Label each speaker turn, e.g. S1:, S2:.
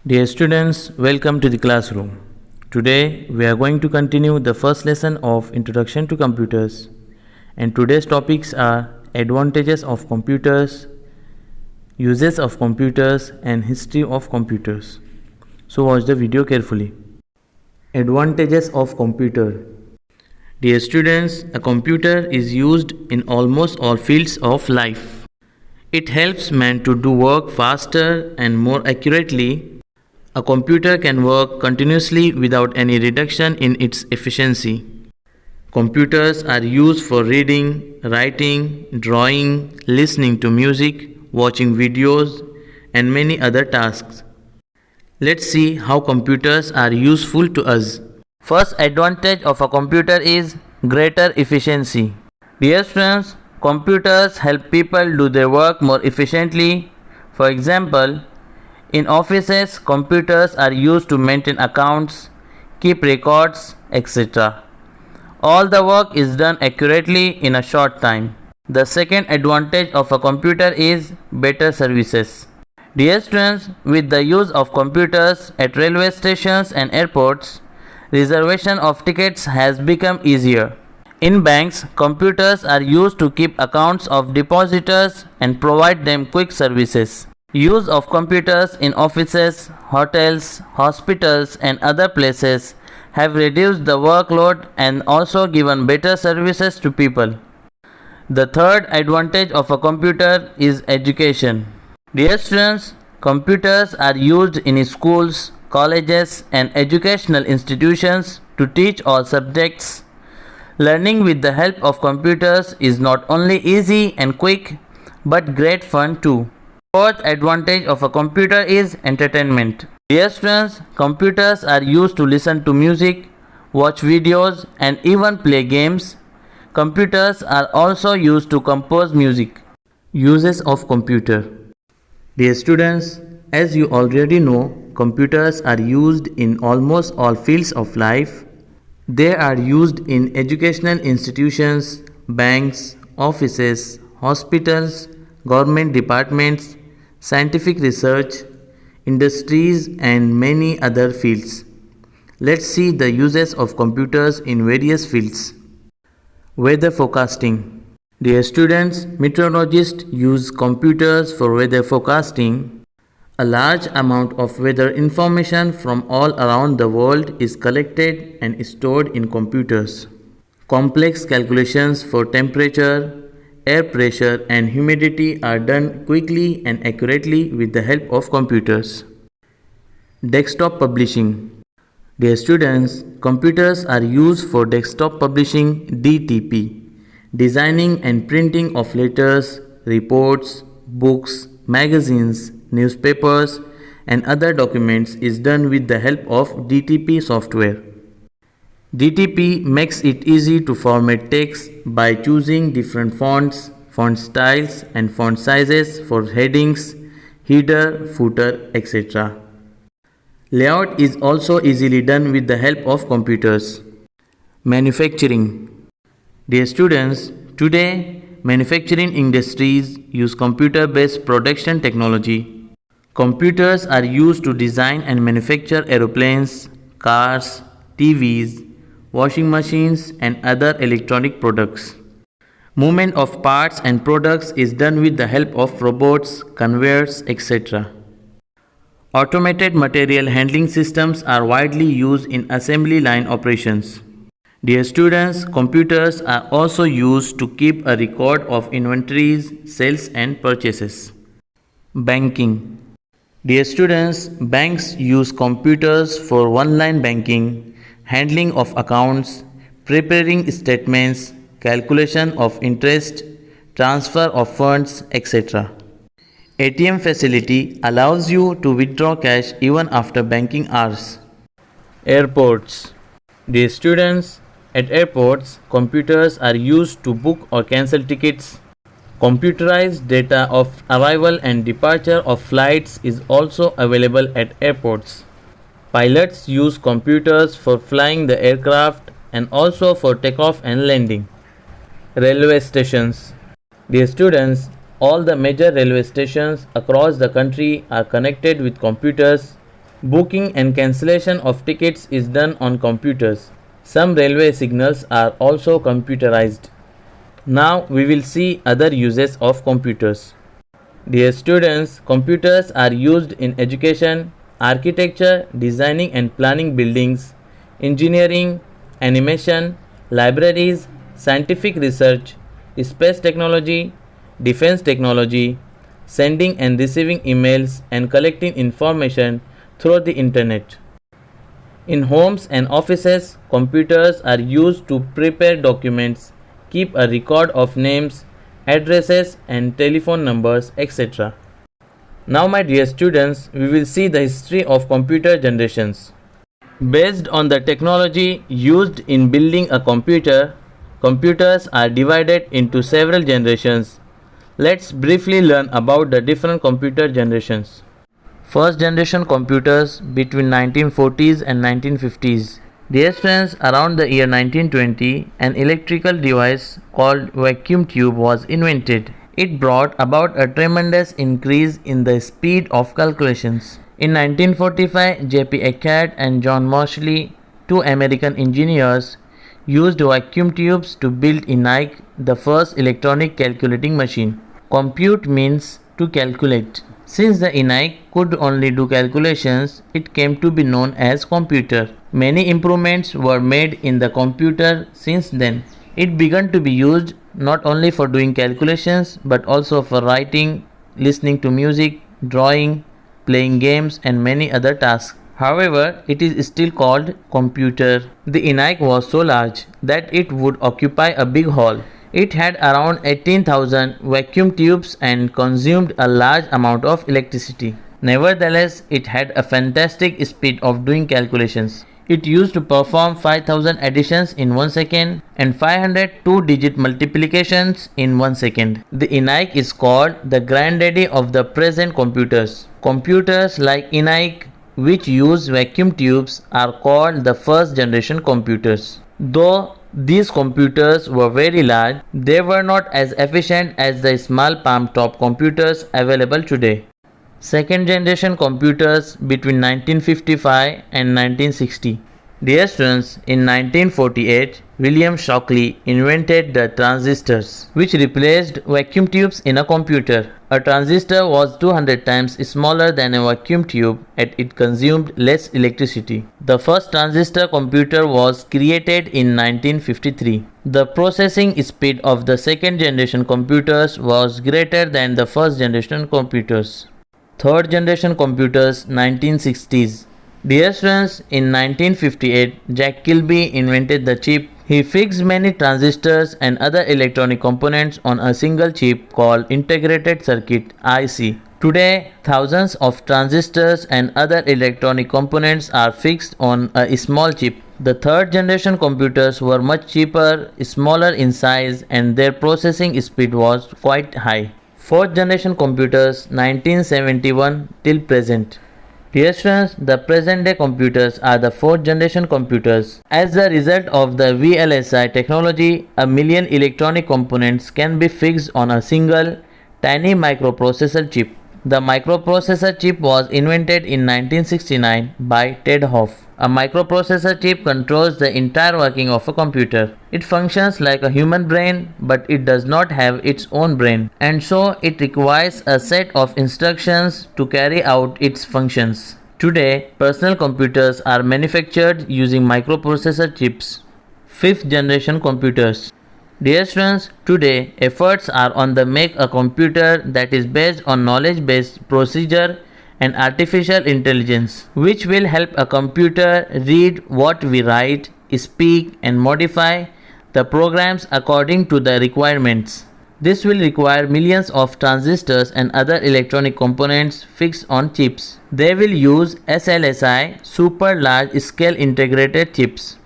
S1: Dear students, welcome to the classroom. Today we are going to continue the first lesson of Introduction to Computers, and today's topics are advantages of computers, uses of computers and history of computers. So watch the video carefully. Advantages of computer. Dear students, a computer is used in almost all fields of life. It helps man to do work faster and more accurately. A computer can work continuously without any reduction in its efficiency. Computers are used for reading, writing, drawing, listening to music, watching videos, and many other tasks. Let's see how computers are useful to us. First advantage of a computer is greater efficiency. Dear students, computers help people do their work more efficiently. For example, in offices, computers are used to maintain accounts, keep records, etc. All the work is done accurately in a short time. The second advantage of a computer is better services. Dear students, with the use of computers at railway stations and airports, reservation of tickets has become easier. In banks, computers are used to keep accounts of depositors and provide them quick services. Use of computers in offices, hotels, hospitals and other places have reduced the workload and also given better services to people. The third advantage of a computer is education. Dear students, computers are used in schools, colleges and educational institutions to teach all subjects. Learning with the help of computers is not only easy and quick but great fun too. Fourth advantage of a computer is entertainment. Dear students, computers are used to listen to music, watch videos and even play games. Computers are also used to compose music. Uses of computer. Dear students, as you already know, computers are used in almost all fields of life. They are used in educational institutions, banks, offices, hospitals, government departments, scientific research, industries and many other fields. Let's see the uses of computers in various fields. Weather forecasting. Dear students, meteorologists use computers for weather forecasting. A large amount of weather information from all around the world is collected and stored in computers. Complex calculations for temperature, air pressure and humidity are done quickly and accurately with the help of computers. Desktop publishing. Dear students, computers are used for desktop publishing (DTP), designing and printing of letters, reports, books, magazines, newspapers and other documents is done with the help of DTP software. DTP makes it easy to format text by choosing different fonts, font styles and font sizes for headings, header, footer, etc. Layout is also easily done with the help of computers. Manufacturing. Dear students, today manufacturing industries use computer-based production technology. Computers are used to design and manufacture aeroplanes, cars, TVs, washing machines and other electronic products. Movement of parts and products is done with the help of robots, conveyors, etc. Automated material handling systems are widely used in assembly line operations. Dear students, computers are also used to keep a record of inventories, sales and purchases. Banking. Dear students, banks use computers for one-line banking, handling of accounts, preparing statements, calculation of interest, transfer of funds, etc. ATM facility allows you to withdraw cash even after banking hours. Airports. Dear students, at airports, computers are used to book or cancel tickets. Computerized data of arrival and departure of flights is also available at airports. Pilots use computers for flying the aircraft and also for takeoff and landing. Railway stations. Dear students, all the major railway stations across the country are connected with computers Booking and cancellation of tickets is done on computers. Some railway signals are also computerized. Now we will see other uses of computers. Dear students, computers are used in education, architecture, designing and planning buildings, engineering, animation, libraries, scientific research, space technology, defense technology, sending and receiving emails and collecting information through the internet. In homes and offices, computers are used to prepare documents, keep a record of names, addresses and telephone numbers, etc. Now my dear students, we will see the history of computer generations. Based on the technology used in building a computer, computers are divided into several generations. Let's briefly learn about the different computer generations. First generation computers between 1940s and 1950s. Dear friends, around the year 1920, an electrical device called vacuum tube was invented. It brought about a tremendous increase in the speed of calculations. In 1945, J.P. Eckert and John Moseley, two American engineers, used vacuum tubes to build ENIAC, the first electronic calculating machine. Compute means to calculate. Since the ENIAC could only do calculations, it came to be known as computer. Many improvements were made in the computer since then. It began to be used not only for doing calculations but also for writing, listening to music, drawing, playing games and many other tasks. However, it is still called computer. The ENIAC was so large that it would occupy a big hall. It had around 18,000 vacuum tubes and consumed a large amount of electricity. Nevertheless, it had a fantastic speed of doing calculations. It used to perform 5,000 additions in 1 second and 500 two-digit multiplications in 1 second. The ENIAC is called the granddaddy of the present computers. Computers like ENIAC, which use vacuum tubes, are called the first generation computers. Though these computers were very large, they were not as efficient as the small palm-top computers available today. Second generation computers between 1955 and 1960. Dear students, in 1948, William Shockley invented the transistors, which replaced vacuum tubes in a computer. A transistor was 200 times smaller than a vacuum tube and it consumed less electricity. The first transistor computer was created in 1953. The processing speed of the second generation computers was greater than the first generation computers. Third generation computers, 1960s. Dear students, in 1958, Jack Kilby invented the chip. He fixed many transistors and other electronic components on a single chip called Integrated Circuit (IC). Today, thousands of transistors and other electronic components are fixed on a small chip. The third generation computers were much cheaper, smaller in size, and their processing speed was quite high. Fourth generation computers, 1971 till present. Dear students, the present day computers are the fourth generation computers. As a result of the VLSI technology, a million electronic components can be fixed on a single, tiny microprocessor chip. The microprocessor chip was invented in 1969 by Ted Hoff. A microprocessor chip controls the entire working of a computer. It functions like a human brain, but it does not have its own brain, and so it requires a set of instructions to carry out its functions. Today, personal computers are manufactured using microprocessor chips. Fifth generation computers. Dear students, today efforts are on the make a computer that is based on knowledge-based procedure and artificial intelligence, which will help a computer read what we write, speak and modify the programs according to the requirements. This will require millions of transistors and other electronic components fixed on chips. They will use SLSI, super large scale integrated chips.